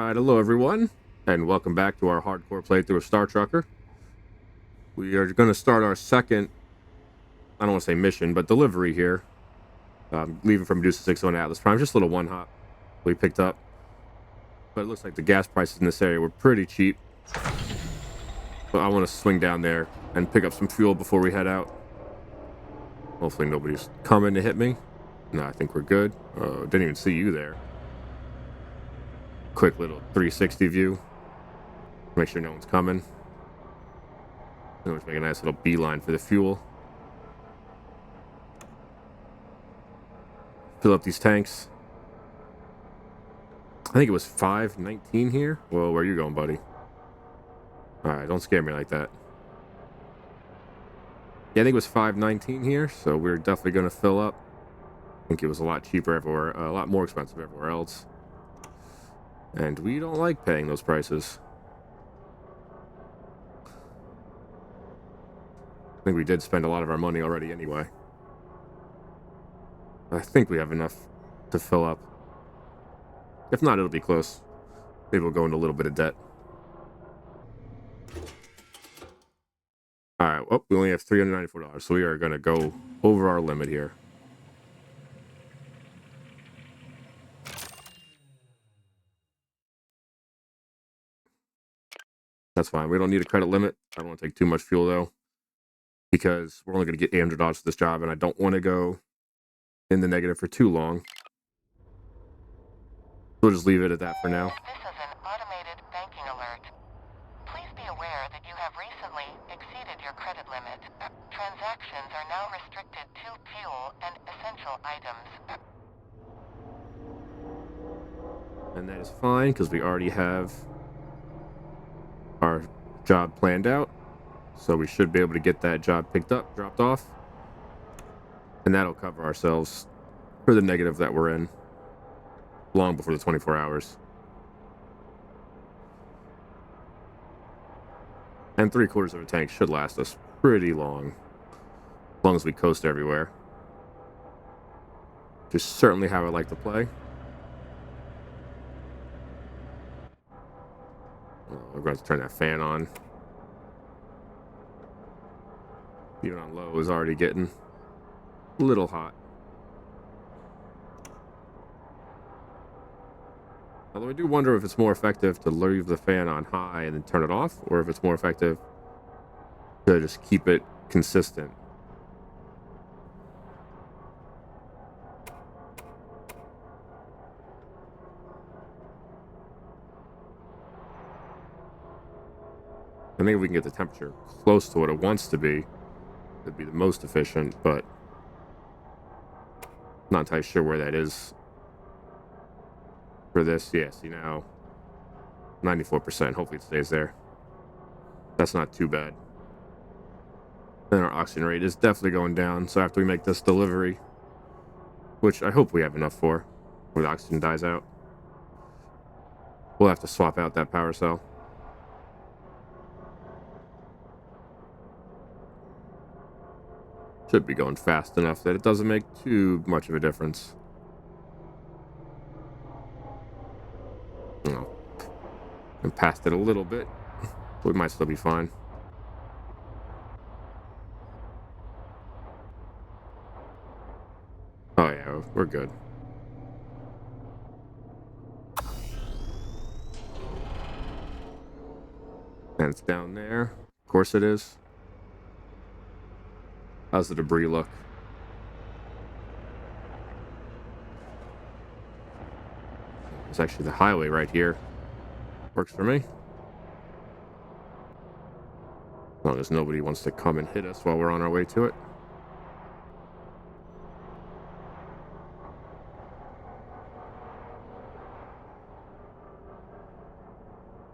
Alright, hello everyone, and welcome back to our hardcore playthrough of Star Trucker. We are going to start our second, I don't want to say mission, but delivery here. Leaving from Medusa 601 Atlas Prime, just a little one-hop we picked up. But it looks like the gas prices in this area were pretty cheap. But I want to swing down there and pick up some fuel before we head out. Hopefully nobody's coming to hit me. No, I think we're good. Didn't even see you there. Quick little 360 view. Make sure no one's coming. Then we'll make a nice little beeline for the fuel. Fill up these tanks. I think it was 519 here. Whoa, where are you going, buddy? Alright, don't scare me like that. Yeah, I think it was 519 here, so we're definitely going to fill up. I think it was a lot cheaper everywhere, a lot more expensive everywhere else. And we don't like paying those prices. I think we did spend a lot of our money already anyway. I think we have enough to fill up. If not, it'll be close. Maybe we'll go into a little bit of debt. Alright, well, we only have $394, so we are going to go over our limit here. That's fine. We don't need a credit limit. I don't want to take too much fuel, though, because we're only going to get $800 for this job, and I don't want to go in the negative for too long. We'll just leave it at that for now. This is an automated banking alert. Please be aware that you have recently exceeded your credit limit. Transactions are now restricted to fuel and essential items. And that is fine, because we already have our job planned out. So we should be able to get that job picked up, dropped off. And that'll cover ourselves for the negative that we're in long before the 24 hours. And 3/4 of a tank should last us pretty long. As long as we coast everywhere. Just certainly how I like to play. We're going to turn that fan on. Even on low is already getting a little hot. Although I do wonder if it's more effective to leave the fan on high and then turn it off, or if it's more effective to just keep it consistent. I think if we can get the temperature close to what it wants to be, it'd be the most efficient, but not entirely sure where that is for this. Yeah, see now, 94%. Hopefully it stays there. That's not too bad. Then our oxygen rate is definitely going down, so after we make this delivery, which I hope we have enough for, when the oxygen dies out, we'll have to swap out that power cell. Should be going fast enough that it doesn't make too much of a difference. Oh, and past it a little bit. We might still be fine. Oh yeah, we're good. And it's down there. Of course it is. How's the debris look? It's actually the highway right here. Works for me. As long as nobody wants to come and hit us while we're on our way to it.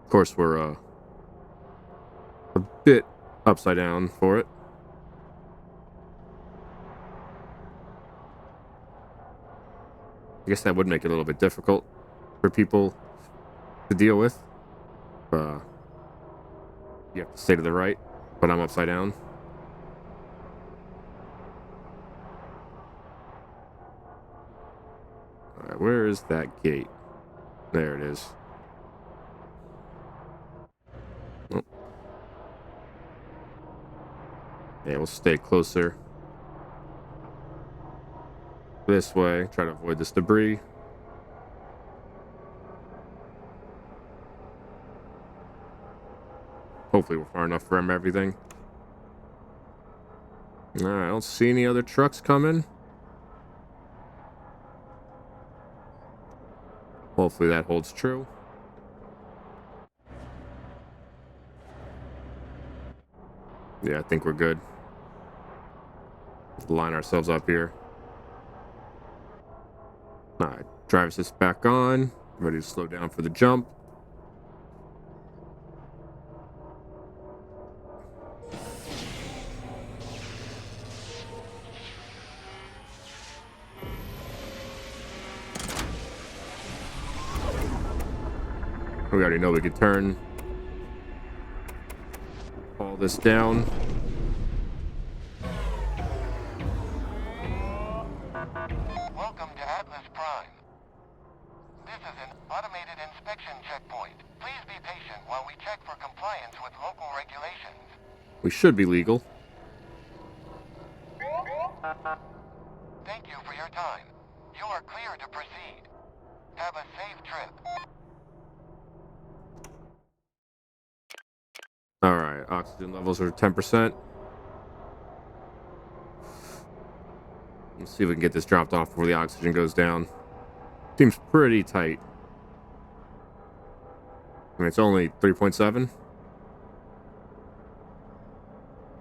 Of course, we're a bit upside down for it. I guess that would make it a little bit difficult for people to deal with. You have to stay to the right, but I'm upside down. Alright, where is that gate? There it is. Yeah, we'll stay closer this way. Try to avoid this debris. Hopefully we're far enough from everything. Alright, I don't see any other trucks coming. Hopefully that holds true. Yeah, I think we're good. Line ourselves up here. Alright, drive assist back on. Ready to slow down for the jump. We already know we could turn all this down. Welcome to Atlas Prime. This is an automated inspection checkpoint. Please be patient while we check for compliance with local regulations. We should be legal. Thank you for your time. You are clear to proceed. Have a safe trip. Alright, oxygen levels are 10%. Let's see if we can get this dropped off before the oxygen goes down. Seems pretty tight. I mean, it's only 3.7.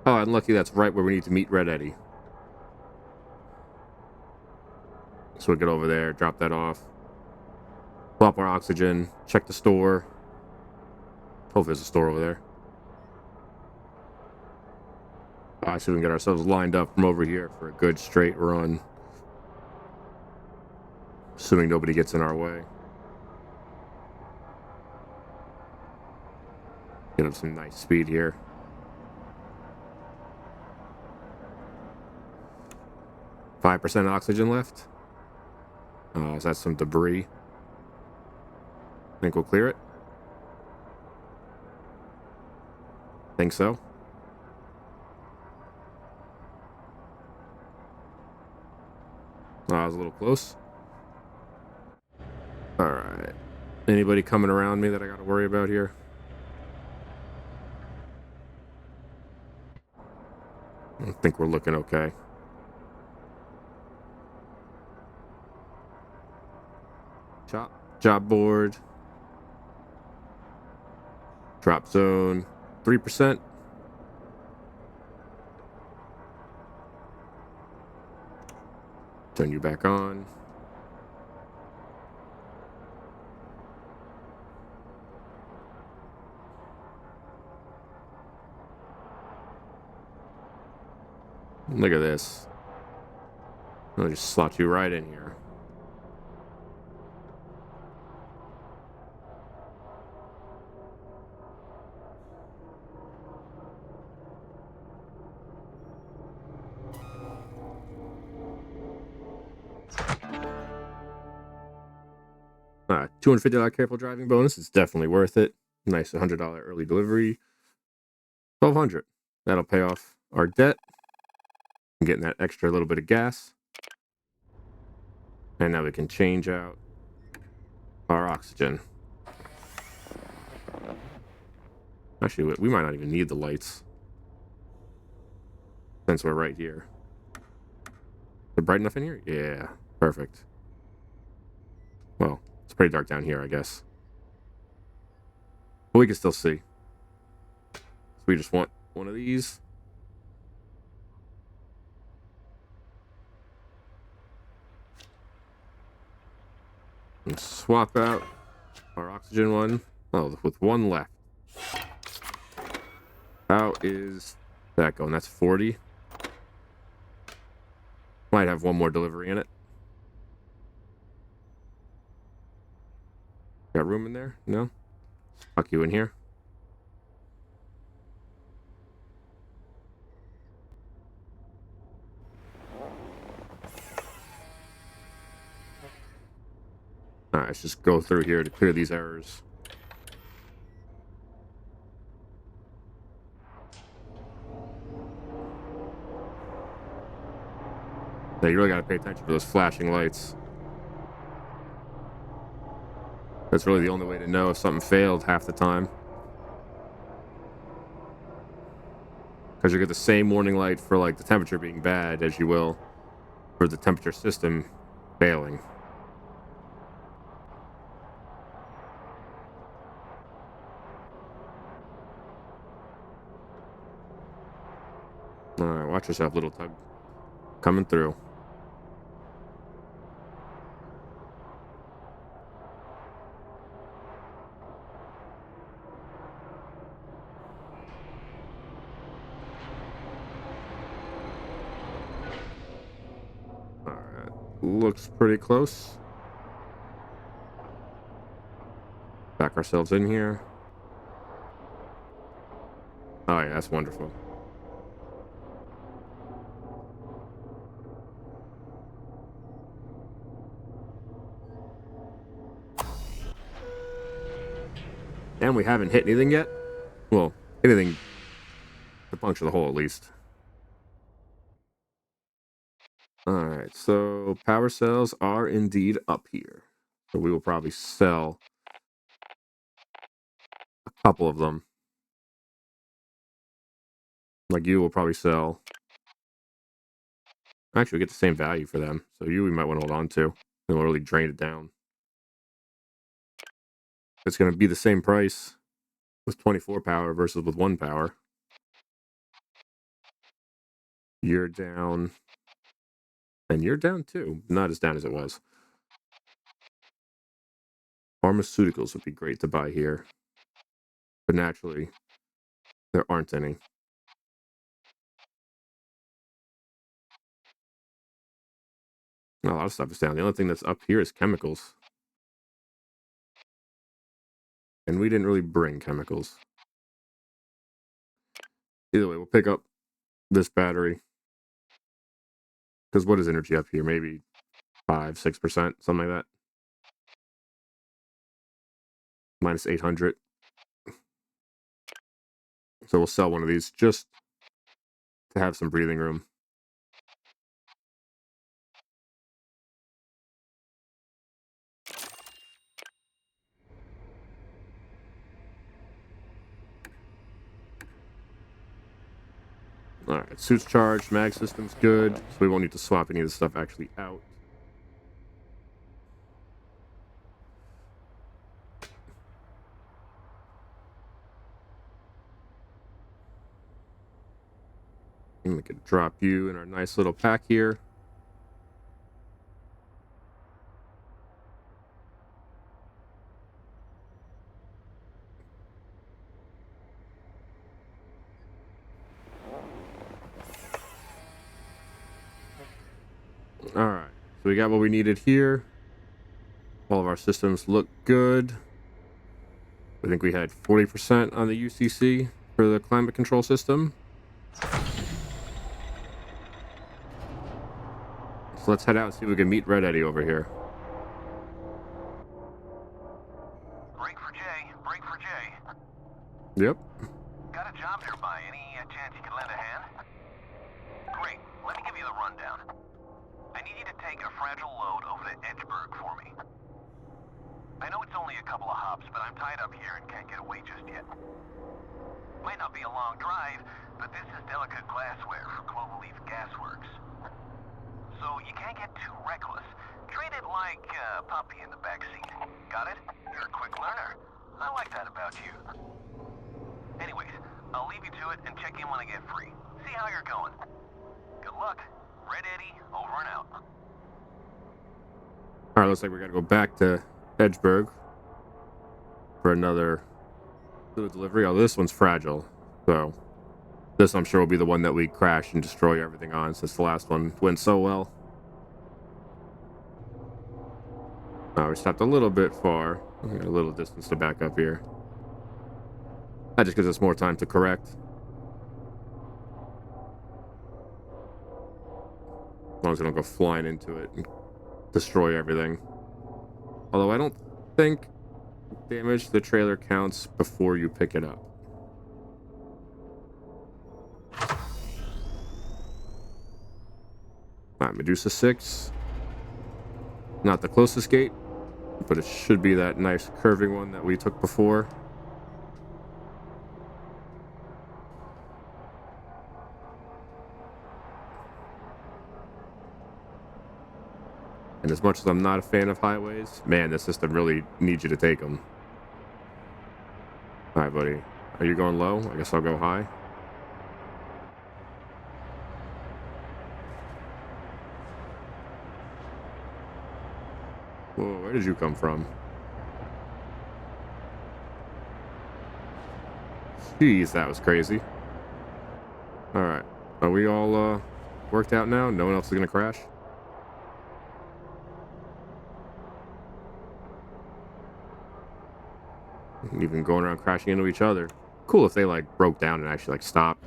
Oh, unlucky, that's right where we need to meet Red Eddie. So we'll get over there, drop that off. Pull up our oxygen, check the store. Hope there's a store over there. I see we can get ourselves lined up from over here for a good straight run. Assuming nobody gets in our way. Get up some nice speed here. %5 oxygen left. Is that some debris? Think we'll clear it? Think so. I was a little close. Alright. Anybody coming around me that I gotta worry about here? I think we're looking okay. Job board. Drop zone. 3%. Turn you back on. Look at this. I'll just slot you right in here. $250 careful driving bonus. It's definitely worth it. Nice $100 early delivery. $1,200. That'll pay off our debt. I'm getting that extra little bit of gas. And now we can change out our oxygen. Actually, we might not even need the lights. Since we're right here. Is it bright enough in here? Yeah, perfect. Well, it's pretty dark down here, I guess. But we can still see. So we just want one of these. And swap out our oxygen one. Oh, with one left. How is that going? That's 40. Might have one more delivery in it. Got room in there? No? Tuck you in here. Alright, let's just go through here to clear these errors. Yeah, you really got to pay attention for those flashing lights. That's really the only way to know if something failed half the time. Because you get the same warning light for like the temperature being bad as you will for the temperature system failing. Alright, watch yourself, little tug. Coming through. Alright, looks pretty close. Back ourselves in here. Oh yeah, that's wonderful. And we haven't hit anything yet. Well, anything to puncture the hole at least. Alright, so power cells are indeed up here. So we will probably sell a couple of them. Like you will probably sell. Actually, we get the same value for them. So you we might want to hold on to. And we'll really drain it down. It's going to be the same price with 24 power versus with 1 power. You're down. And you're down too. Not as down as it was. Pharmaceuticals would be great to buy here. But naturally, there aren't any. A lot of stuff is down. The only thing that's up here is chemicals. And we didn't really bring chemicals. Either way, we'll pick up this battery. Because what is energy up here? Maybe 5-6%, something like that. Minus 800. So we'll sell one of these just to have some breathing room. Alright, suit's charged, mag system's good, so we won't need to swap any of this stuff actually out. And we could drop you in our nice little pack here. Alright, so we got what we needed here. All of our systems look good. I think we had 40% on the UCC for the climate control system. So let's head out and see if we can meet Red Eddie over here. Break for Jay. Break for Jay. Yep. Got a job nearby. Any chance you could lend a hand? Great. Let me give you the rundown. I need you to take a fragile load over to Edgeburgh for me. I know it's only a couple of hops, but I'm tied up here and can't get away just yet. Might not be a long drive, but this is delicate glassware for Cloverleaf Gasworks. So you can't get too reckless. Treat it like a puppy in the backseat. Got it? You're a quick learner. I like that about you. Anyways, I'll leave you to it and check in when I get free. See how you're going. Good luck. Red Eddie, over and out. Alright, looks like we gotta go back to Edgeburgh for another fluid delivery. Oh, this one's fragile. So this, I'm sure, will be the one that we crash and destroy everything on, since the last one went so well. We stopped a little bit far. We got a little distance to back up here. That just gives us more time to correct. As long as we don't go flying into it and destroy everything. Although I don't think damage to the trailer counts before you pick it up. Alright, Alright, Medusa 6. Not the closest gate, but it should be that nice curving one that we took before. And as much as I'm not a fan of highways, man, this system really needs you to take them. Alright, buddy. Are you going low? I guess I'll go high. Whoa, where did you come from? Jeez, that was crazy. Alright. Are we all worked out now? No one else is gonna crash? Even going around crashing into each other. Cool if they like broke down and actually like stopped.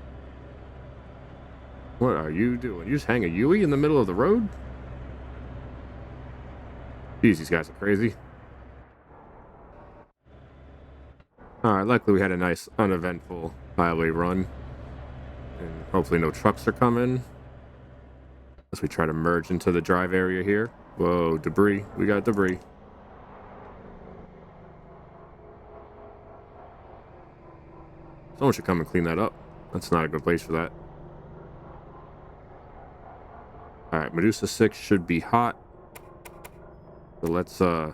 What are you doing? You just hang a Yui in the middle of the road? Jeez, these guys are crazy. Alright, luckily we had a nice uneventful highway run. And hopefully no trucks are coming. As we try to merge into the drive area here. Whoa, debris. We got debris. Someone should come and clean that up. That's not a good place for that. Alright, Medusa 6 should be hot. So let's go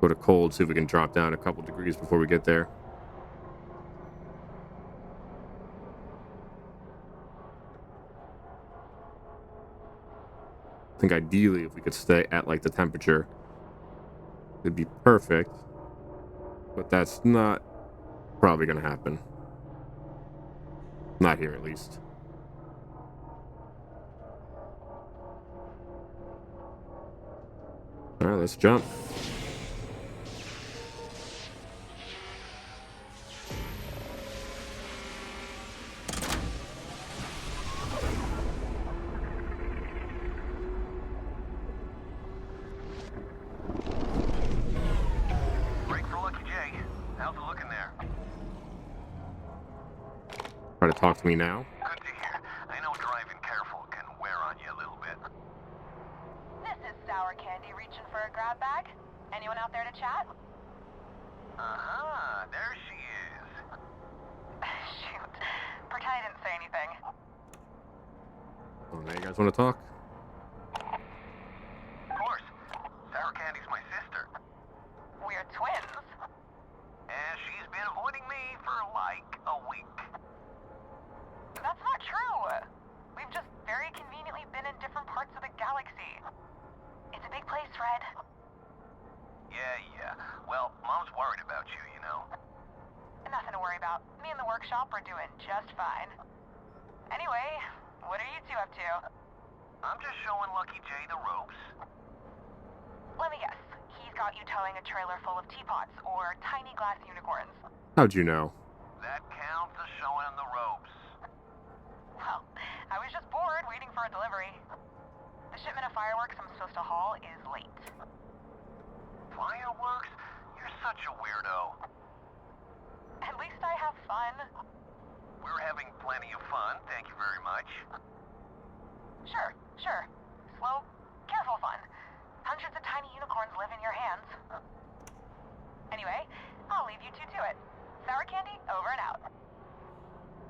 to cold, see if we can drop down a couple degrees before we get there. I think ideally if we could stay at like the temperature, it'd be perfect. But that's not probably gonna happen. Not here, at least. Alright, let's jump. Break for Lucky J. How's it looking there? Try to talk to me now. Good to hear. I know driving careful can wear on you a little bit. This is Sour Candy reaching for a grab bag. Anyone out there to chat? Uh-huh, there she is. Shoot. Pretend I didn't say anything. Oh, now you guys want to talk? Of course. Sour Candy's my sister. We're twins. And she's been avoiding me for like a week. That's not true. We've just very conveniently been in different parts of the galaxy. It's a big place, Fred. Yeah. Well, Mom's worried about you, you know. Nothing to worry about. Me and the workshop are doing just fine. Anyway, what are you two up to? I'm just showing Lucky J the ropes. Let me guess. He's got you towing a trailer full of teapots or tiny glass unicorns. How'd you know? That counts as showing him the ropes. Well, I was just bored waiting for a delivery. The shipment of fireworks I'm supposed to haul is late. Fireworks? You're such a weirdo. At least I have fun. We're having plenty of fun, thank you very much. Sure. Slow, careful fun. Hundreds of tiny unicorns live in your hands. Anyway, I'll leave you two to it. Sour Candy, over and out.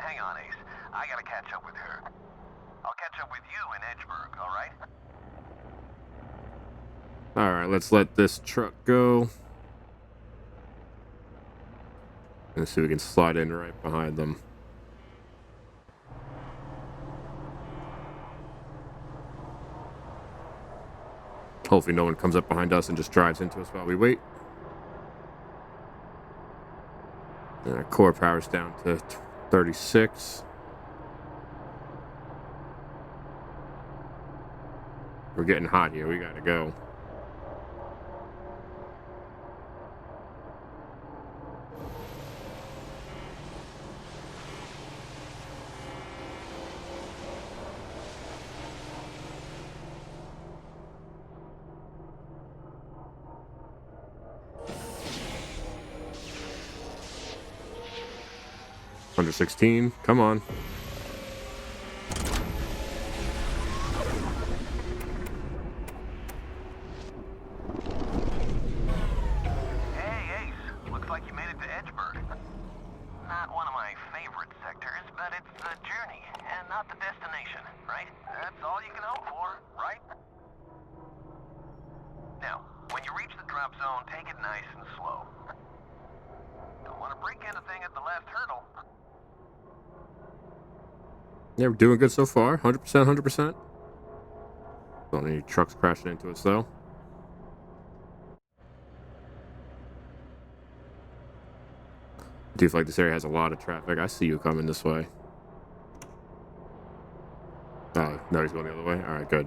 Hang on, Ace. I gotta catch up with her. I'll catch up with you in Edgeburgh, alright? Alright, let's let this truck go. And see if we can slide in right behind them. Hopefully no one comes up behind us and just drives into us while we wait. And our core power's down to 36. We're getting hot here. We gotta go. Under 16. Come on. Looks like you made it to Edgeburgh. Not one of my favorite sectors, but it's the journey and not the destination, right? That's all you can hope for, right? Now, when you reach the drop zone, take it nice and slow. Don't want to break anything at the last hurdle. Yeah, we're doing good so far. 100%, 100%. Don't need any trucks crashing into us, though. I do feel like this area has a lot of traffic. I see you coming this way. Oh, no, he's going the other way? Alright, good.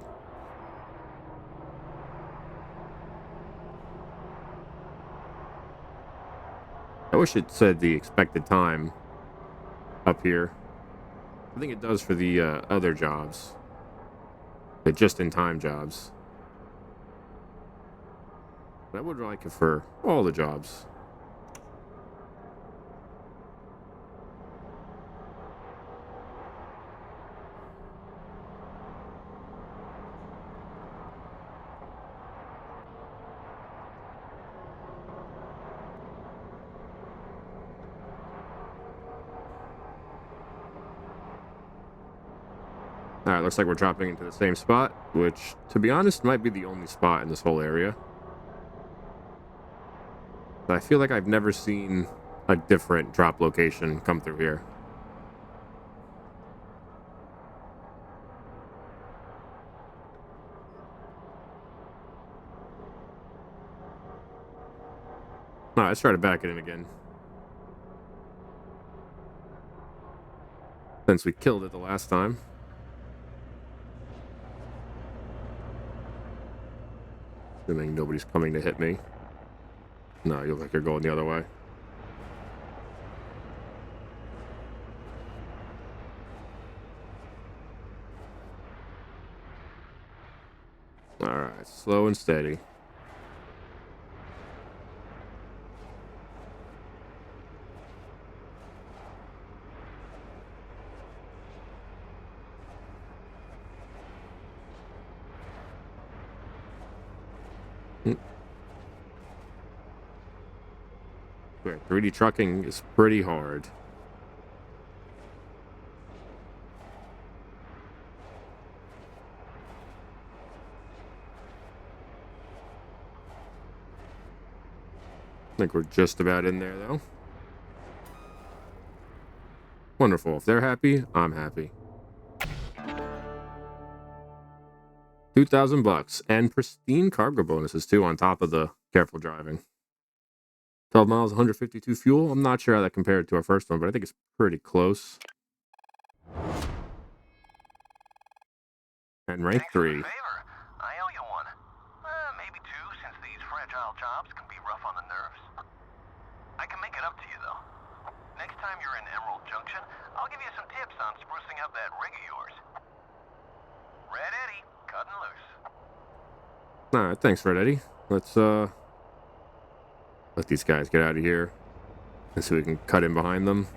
I wish it said the expected time up here. I think it does for the other jobs. The just-in-time jobs. But I would like it for all the jobs. Alright, looks like we're dropping into the same spot, which, to be honest, might be the only spot in this whole area. But I feel like I've never seen a different drop location come through here. Alright, let's try to back it in again. Since we killed it the last time. Assuming nobody's coming to hit me. No, you look like you're going the other way. Alright, slow and steady. Where 3D trucking is pretty hard. I think we're just about in there, though. Wonderful. If they're happy, I'm happy. $2,000 and pristine cargo bonuses too, on top of the careful driving. 12 miles, 152 fuel. I'm not sure how that compared to our first one, but I think it's pretty close. And rank 3. Favor. I owe you one. Maybe two, since these fragile jobs can be rough on the nerves. I can make it up to you, though. Next time you're in Emerald Junction, I'll give you some tips on sprucing up that rig of yours. Red Eddie, cutting loose. Alright, thanks, Red Eddie. Let's, let these guys get out of here. And so we can cut in behind them.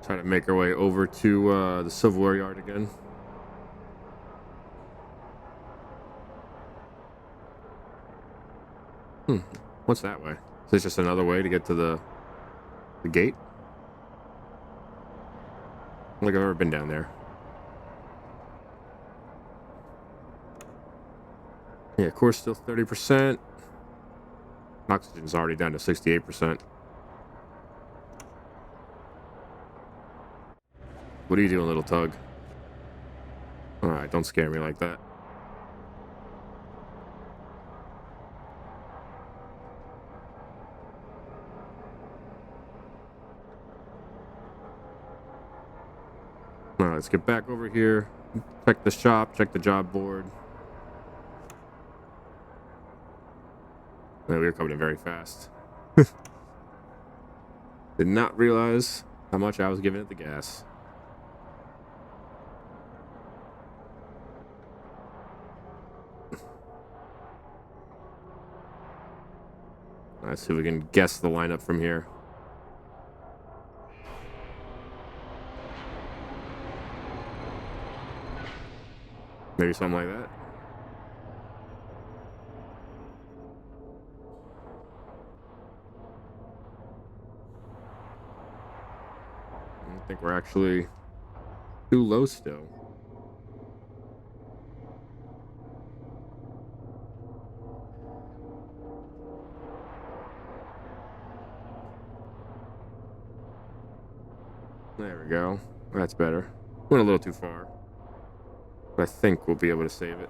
Try to make our way over to the silverware yard again. What's that way? Is this just another way to get to the gate? I don't think I've ever been down there. Yeah, core still 30%. Oxygen's already down to 68%. What are you doing, little tug? Alright, don't scare me like that. Alright, let's get back over here. Check the shop, check the job board. Man, we were coming in very fast. Did not realize how much I was giving it the gas. Let's see if we can guess the lineup from here. Maybe something like that. I think we're actually too low still. There we go. That's better. Went a little too far. But I think we'll be able to save it.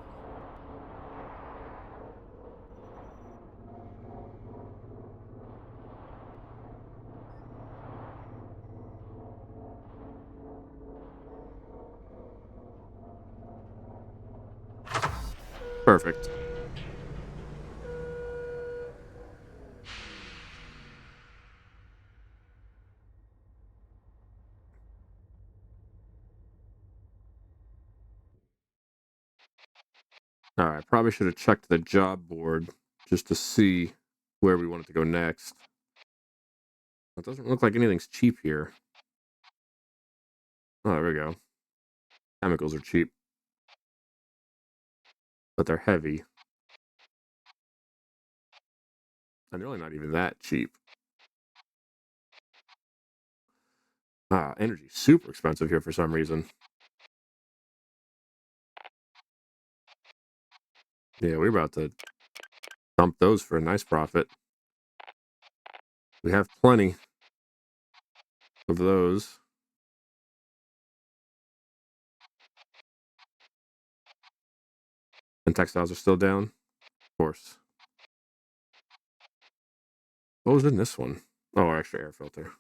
Perfect. Alright, probably should have checked the job board just to see where we wanted to go next. It doesn't look like anything's cheap here. Oh, there we go. Chemicals are cheap. But they're heavy. And they're really not even that cheap. Energy's super expensive here for some reason. Yeah, we're about to dump those for a nice profit. We have plenty of those. And textiles are still down. Of course. What was in this one? Oh, extra air filter.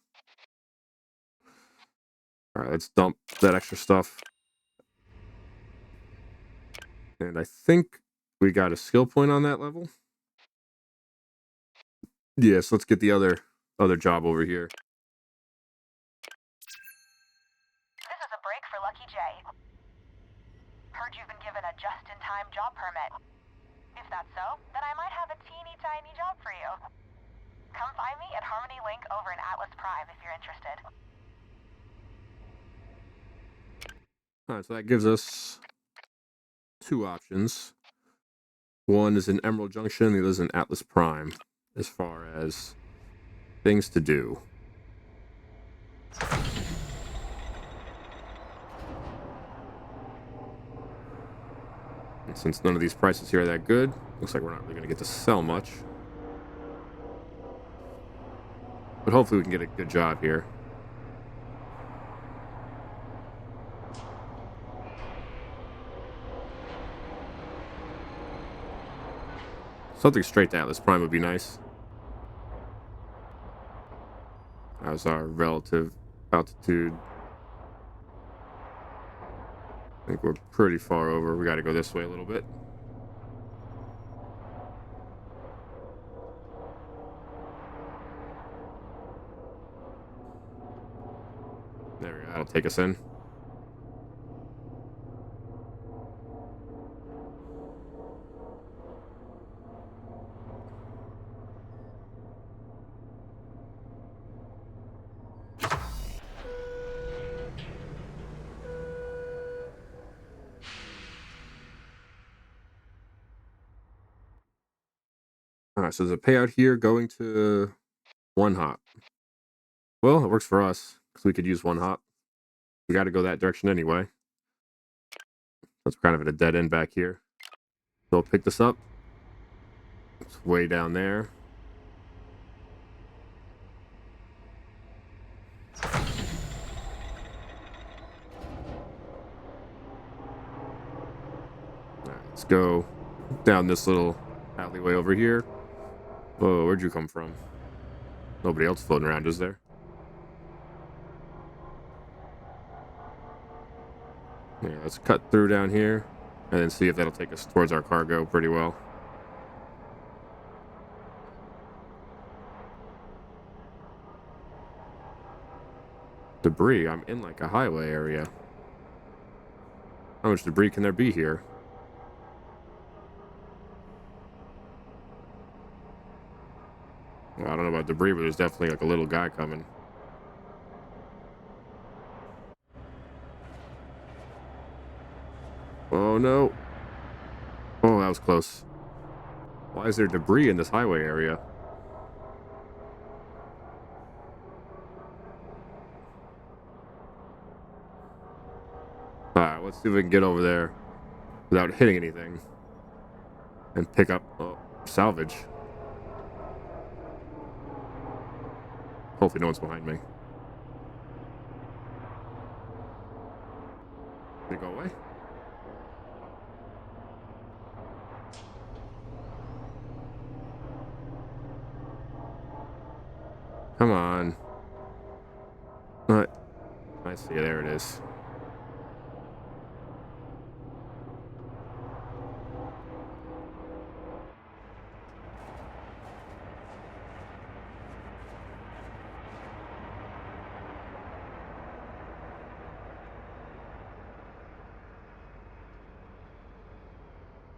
Alright, let's dump that extra stuff. And I think we got a skill point on that level. Yes, let's get the other job over here. This is a break for Lucky J. Heard you've been given a just-in-time job permit. If that's so, then I might have a teeny-tiny job for you. Come find me at Harmony Link over in Atlas Prime if you're interested. Alright, so that gives us two options. One is in Emerald Junction, the other is in Atlas Prime, as far as things to do. And since none of these prices here are that good, looks like we're not really going to get to sell much. But hopefully we can get a good job here. Something straight to Atlas Prime would be nice. How's our relative altitude? I think we're pretty far over. We got to go this way a little bit. There we go. That'll take us in. Alright, so there's a payout here going to one hop. Well, it works for us, because we could use one hop. We got to go that direction anyway. That's kind of at a dead end back here. So we'll pick this up. It's way down there. Alright, let's go down this little alleyway over here. Whoa, where'd you come from? Nobody else floating around, is there? Yeah, let's cut through down here and then see if that'll take us towards our cargo pretty well. Debris, I'm in like a highway area. How much debris can there be here? Well, I don't know about debris, but there's definitely like a little guy coming. Oh no. Oh, that was close. Why is there debris in this highway area? Alright, let's see if we can get over there without hitting anything. And pick up salvage. Hopefully no one's behind me. Did it go away? Come on. I see. There it is.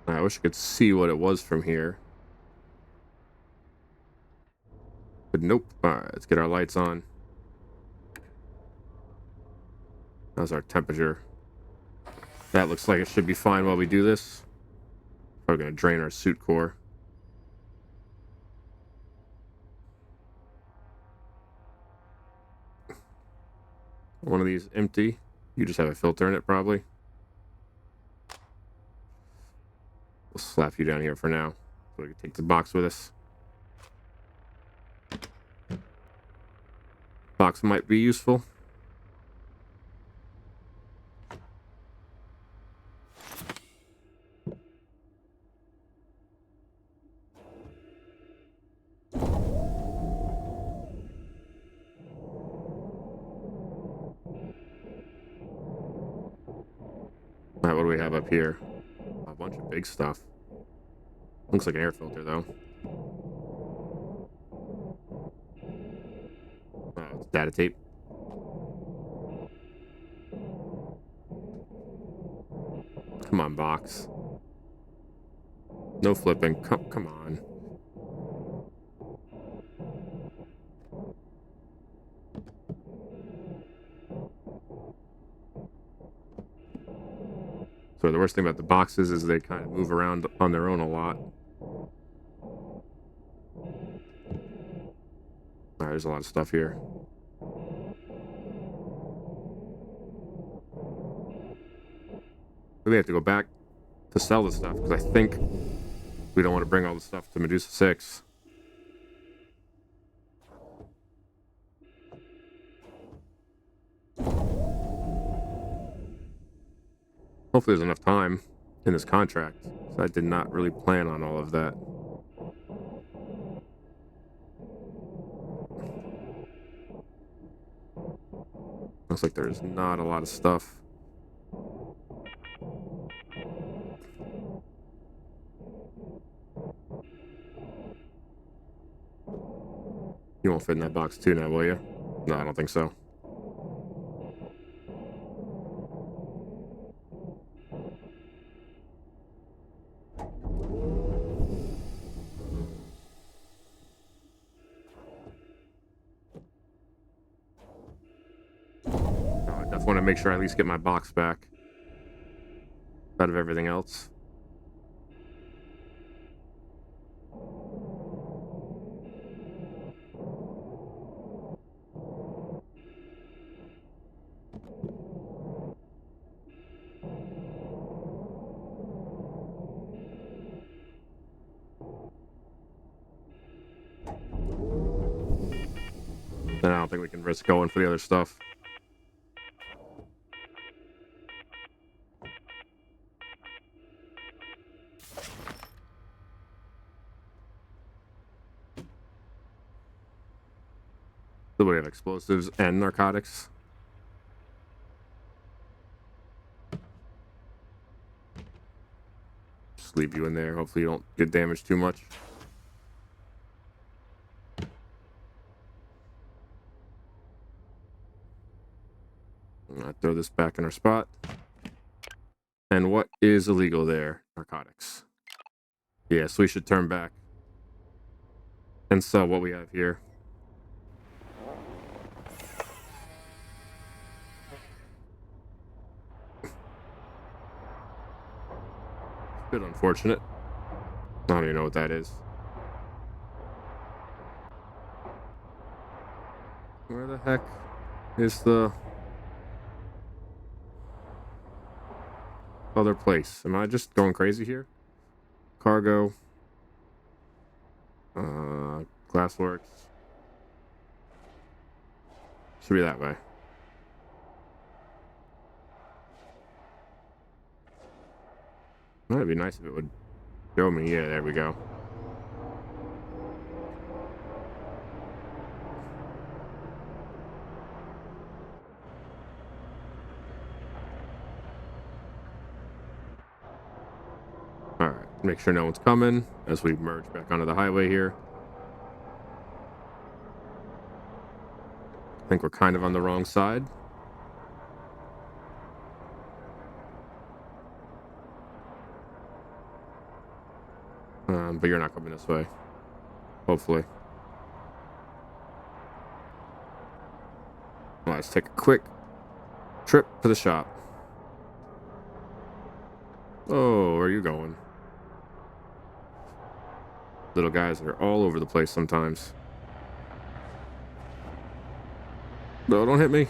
I wish I could see what it was from here. But nope. Alright, let's get our lights on. How's our temperature? That looks like it should be fine while we do this. We're going to drain our suit core. One of these empty. You just have a filter in it, probably. We'll slap you down here for now, so we can take the box with us. Box might be useful. Alright, what do we have up here? A bunch of big stuff. Looks like an air filter, though. Oh, it's data tape. Come on, box. No flipping. Come on. So the worst thing about the boxes is they kind of move around on their own a lot. Alright, there's a lot of stuff here. We may have to go back to sell this stuff, because I think we don't want to bring all the stuff to Medusa 6. Hopefully there's enough time in this contract. So I did not really plan on all of that. Looks like there's not a lot of stuff. You won't fit in that box too now, will you? No, I don't think so. I definitely want to make sure I at least get my box back out of everything else. And I don't think we can risk going for the other stuff. So we have explosives and narcotics. Just leave you in there. Hopefully you don't get damaged too much. I'll throw this back in our spot. And what is illegal there? Narcotics. Yeah, so we should turn back and sell what we have here. Bit unfortunate. I don't even know what that is. Where the heck is the other place? Am I just going crazy here? Cargo. Glassworks. Should be that way. That'd be nice if it would show me. Yeah, there we go. Alright, make sure no one's coming as we merge back onto the highway here. I think we're kind of on the wrong side. But you're not coming this way. Hopefully. Well, let's take a quick trip to the shop. Oh, where are you going? Little guys are all over the place sometimes. No, don't hit me.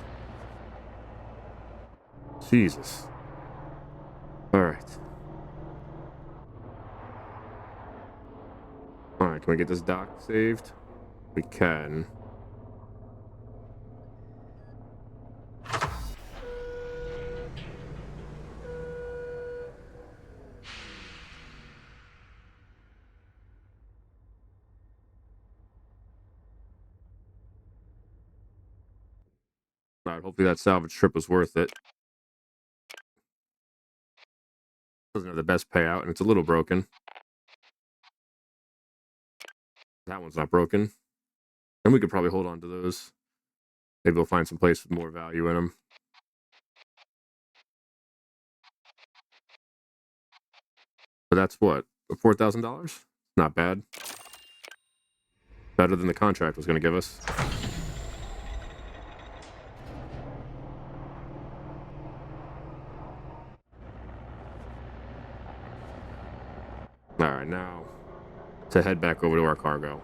Jesus. Alright. Alright, can we get this dock saved? We can. Alright, hopefully that salvage trip was worth it. Doesn't have the best payout, and it's a little broken. That one's not broken. And we could probably hold on to those. Maybe we'll find some place with more value in them. But that's what? $4,000? Not bad. Better than the contract was going to give us. Alright, now to head back over to our cargo.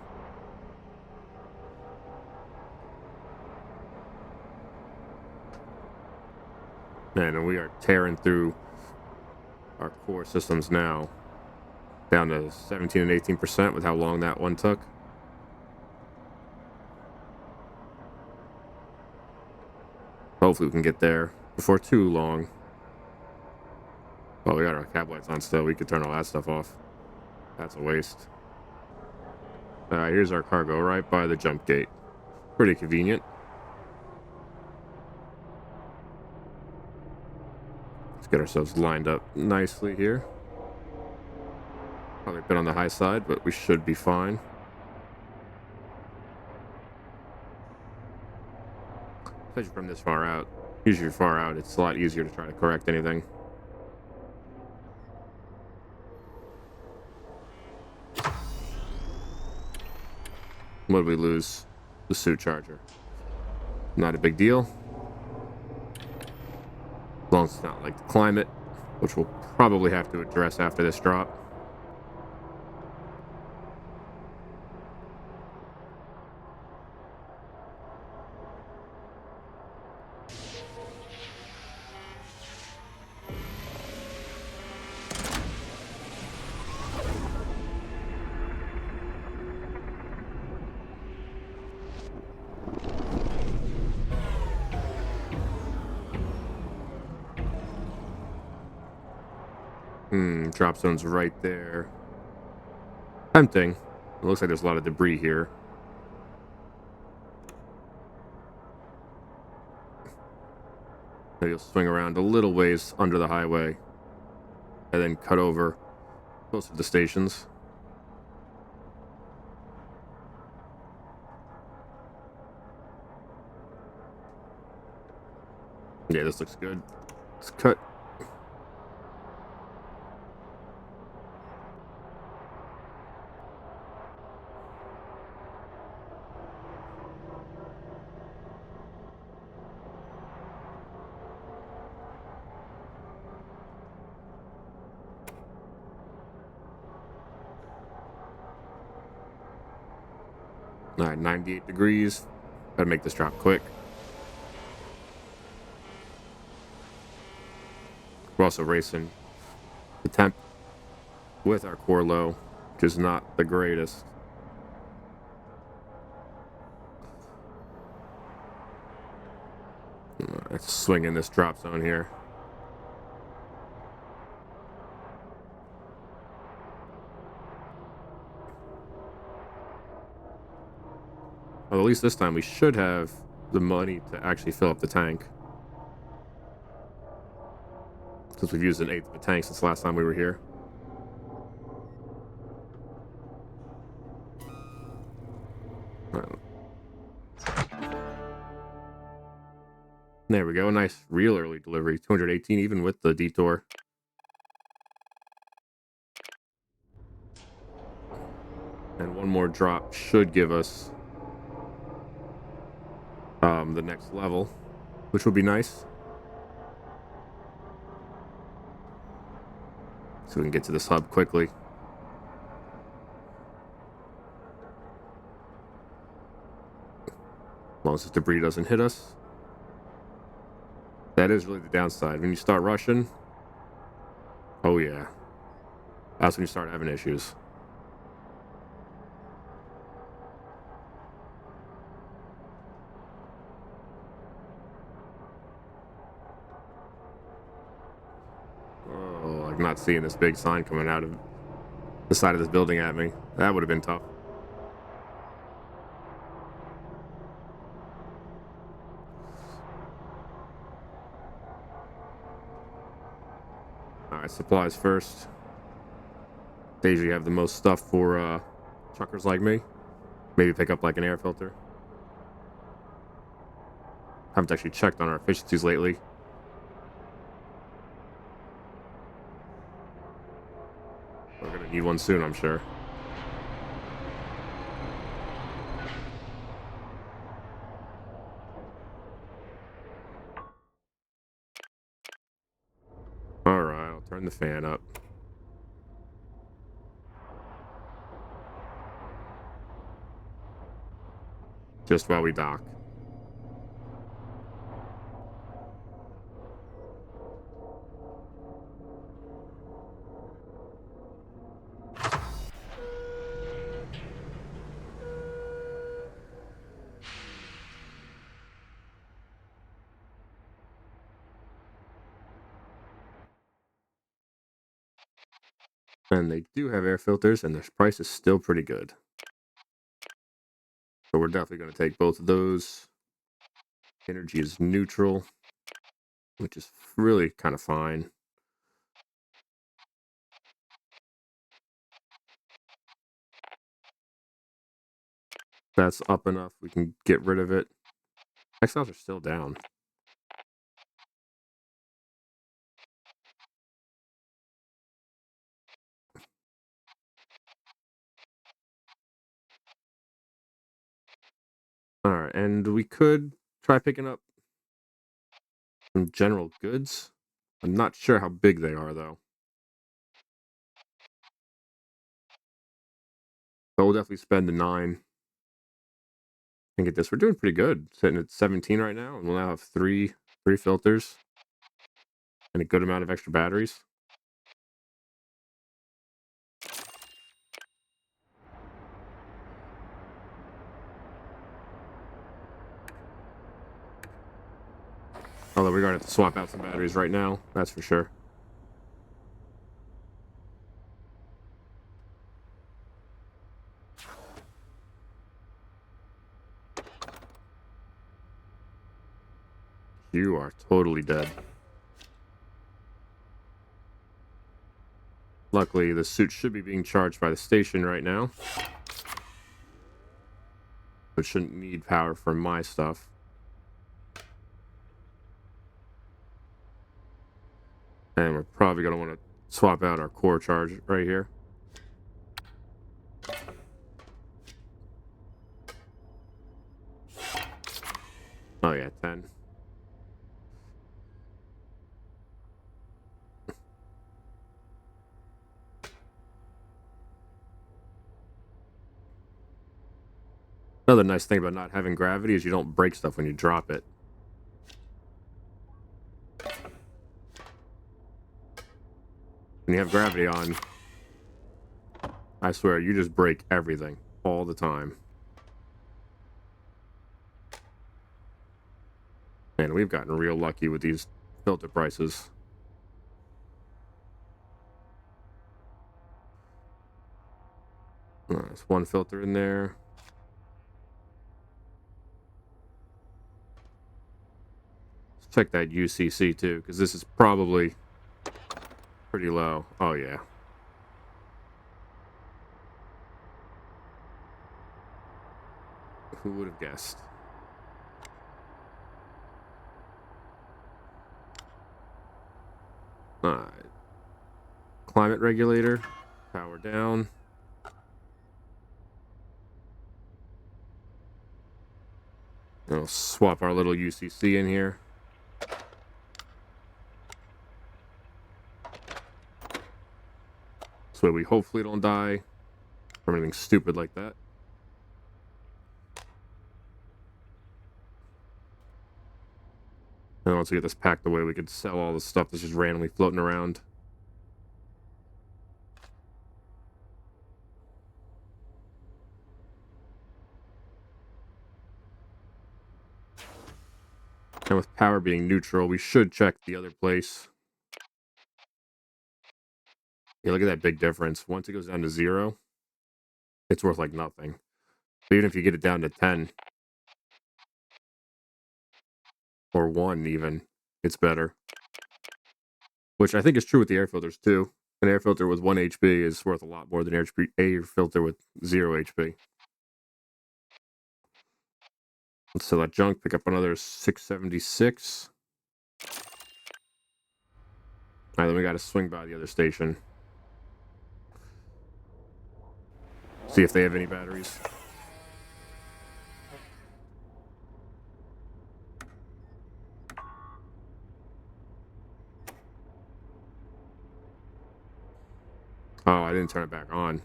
Man, and we are tearing through our core systems now. Down to 17 and 18% with how long that one took. Hopefully we can get there before too long. Well, we got our cab lights on still. We could turn all that stuff off. That's a waste. Here's our cargo right by the jump gate. Pretty convenient. Let's get ourselves lined up nicely here. Probably a bit on the high side, but we should be fine. Especially from this far out. Usually far out, it's a lot easier to try to correct anything. What did we lose? The suit charger. Not a big deal. As long as it's not like the climate, which we'll probably have to address after this drop. Drop zone's right there. Tempting. It looks like there's a lot of debris here. Maybe you'll swing around a little ways under the highway and then cut over closer to the stations. Yeah, this looks good. Let's cut. All right, 98 degrees. Gotta make this drop quick. We're also racing the temp with our core low, which is not the greatest. Let's swing in this drop zone here. Well, at least this time we should have the money to actually fill up the tank, since we've used an eighth of a tank since the last time we were here. There we go. A nice real early delivery. 218 even with the detour. And one more drop should give us the next level, which would be nice. So we can get to this hub quickly. As long as this debris doesn't hit us. That is really the downside. When you start rushing, oh yeah, that's when you start having issues. Oh, I'm not seeing this big sign coming out of the side of this building at me. That would have been tough. Alright, supplies first. They usually have the most stuff for truckers like me. Maybe pick up like an air filter. Haven't actually checked on our efficiencies lately. We're gonna need one soon, I'm sure. Alright, I'll turn the fan up. Just while we dock. And they do have air filters, and their price is still pretty good. So we're definitely going to take both of those. Energy is neutral, which is really kind of fine. That's up enough. We can get rid of it. XLs are still down. Alright, and we could try picking up some general goods. I'm not sure how big they are, though. But we'll definitely spend the 9 and get this. We're doing pretty good. Sitting at 17 right now, and we'll now have three filters and a good amount of extra batteries. Although we're going to have to swap out some batteries right now, that's for sure. You are totally dead. Luckily, the suit should be being charged by the station right now. It shouldn't need power from my stuff. And we're probably going to want to swap out our core charge right here. Oh yeah, 10. Another nice thing about not having gravity is you don't break stuff when you drop it. When you have gravity on, I swear, you just break everything all the time. Man, we've gotten real lucky with these filter prices. There's one filter in there. Let's check that UCC too, because this is probably pretty low. Oh yeah. Who would have guessed? Alright. Climate regulator. Power down. I'll swap our little UCC in here. So we hopefully don't die from anything stupid like that. And once we get this packed away, we could sell all the stuff that's just randomly floating around. And with power being neutral, we should check the other place. Yeah, look at that big difference. Once it goes down to 0, it's worth like nothing. But even if you get it down to 10 or 1 even, it's better. Which I think is true with the air filters too. An air filter with 1 HP is worth a lot more than an air filter with 0 HP. Let's sell that junk, pick up another 676. Alright, then we gotta swing by the other station. See if they have any batteries. Oh, I didn't turn it back on.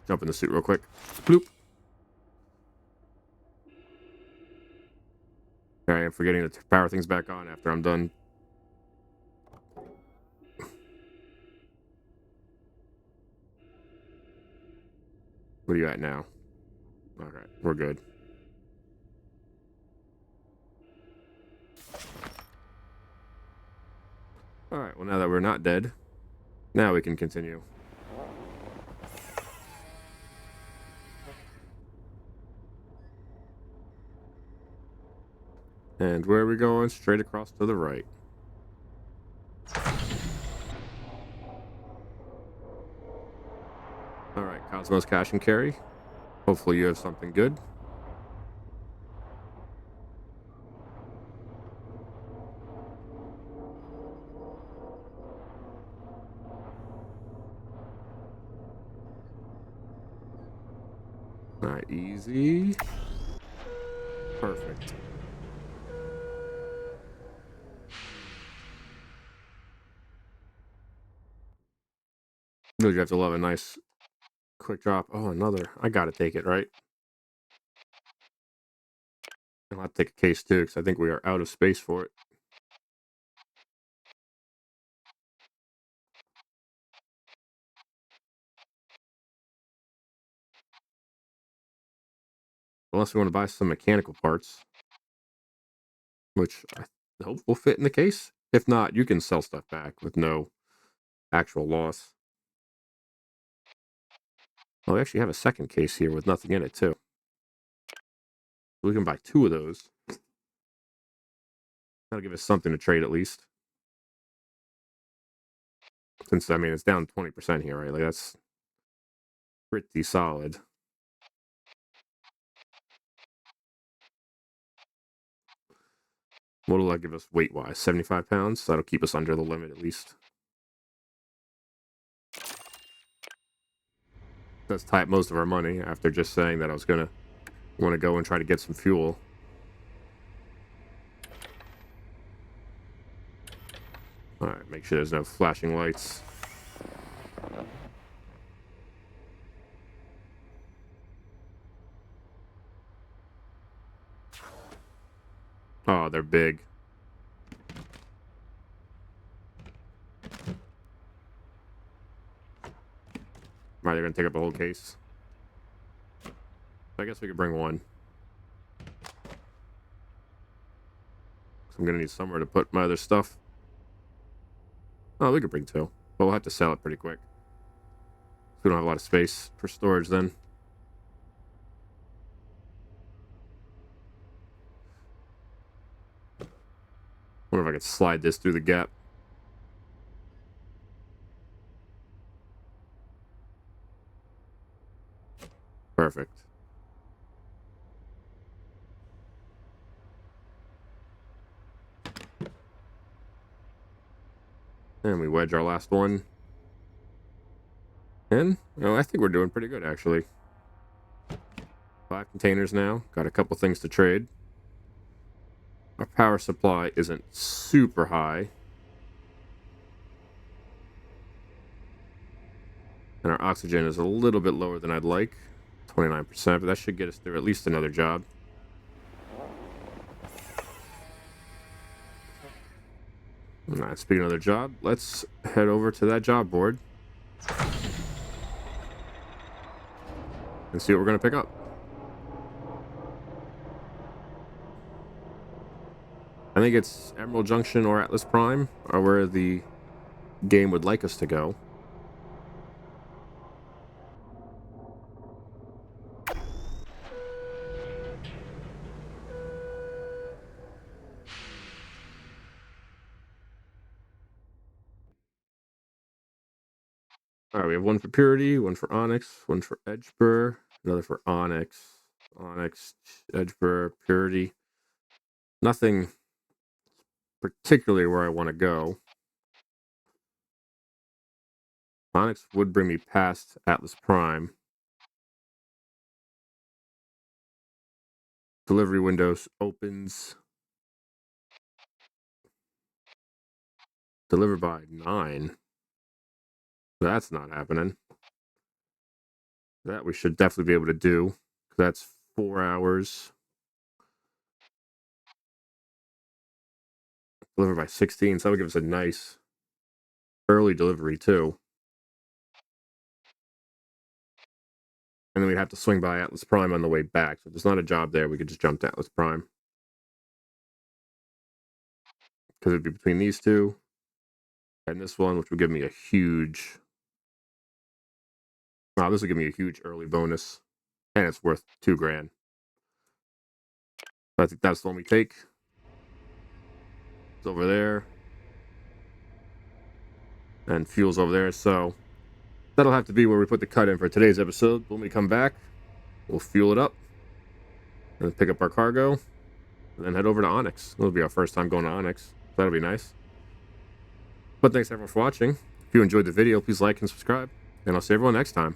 Jump in the suit real quick. Bloop. Alright, I'm forgetting to power things back on after I'm done. What are you at now? Alright, we're good. Alright, well now that we're not dead, now we can continue. And where are we going? Straight across to the right. Alright, Cosmos Cash and Carry. Hopefully you have something good. Alright, easy. Perfect. Really, you have to love a nice quick drop. Oh, another. I gotta take it, right? I'll have to take a case too, because I think we are out of space for it. Unless we want to buy some mechanical parts, which I hope will fit in the case. If not, you can sell stuff back with no actual loss. Oh, we actually have a second case here with nothing in it too. We can buy 2 of those. That'll give us something to trade at least. Since, I mean, it's down 20% here, right? Like, that's pretty solid. What'll that give us weight-wise? 75 pounds? So that'll keep us under the limit at least. That's tie up most of our money after just saying that I was gonna want to go and try to get some fuel. Alright, make sure there's no flashing lights. Oh, they're big. Right, they're gonna take up the whole case. I guess we could bring one. So I'm gonna need somewhere to put my other stuff. Oh, we could bring two. But we'll have to sell it pretty quick. We don't have a lot of space for storage then. Wonder if I could slide this through the gap. Perfect. And we wedge our last one. And, you know, I think we're doing pretty good, actually. 5 containers now. Got a couple things to trade. Our power supply isn't super high. And our oxygen is a little bit lower than I'd like. 29%, but that should get us through at least another job. Alright, speaking of another job, let's head over to that job board and see what we're going to pick up. I think it's Emerald Junction or Atlas Prime are where the game would like us to go. Alright, we have one for Purity, one for Onyx, one for Edgeburgh, another for Onyx, Edgeburgh, Purity. Nothing particularly where I want to go. Onyx would bring me past Atlas Prime. Delivery windows opens. Delivered by 9. That's not happening. That we should definitely be able to do. That's 4 hours. Delivered by 16, so that would give us a nice early delivery too. And then we'd have to swing by Atlas Prime on the way back. So if there's not a job there, we could just jump to Atlas Prime. Because it'd be between these two and this one, which would give me a huge... Wow, this would give me a huge early bonus. And it's worth $2,000. I think that's the one we take. It's over there. And fuel's over there, so... That'll have to be where we put the cut in for today's episode. When we come back, we'll fuel it up. And pick up our cargo. And then head over to Onyx. It'll be our first time going to Onyx. That'll be nice. But thanks everyone for watching. If you enjoyed the video, please like and subscribe. And I'll see everyone next time.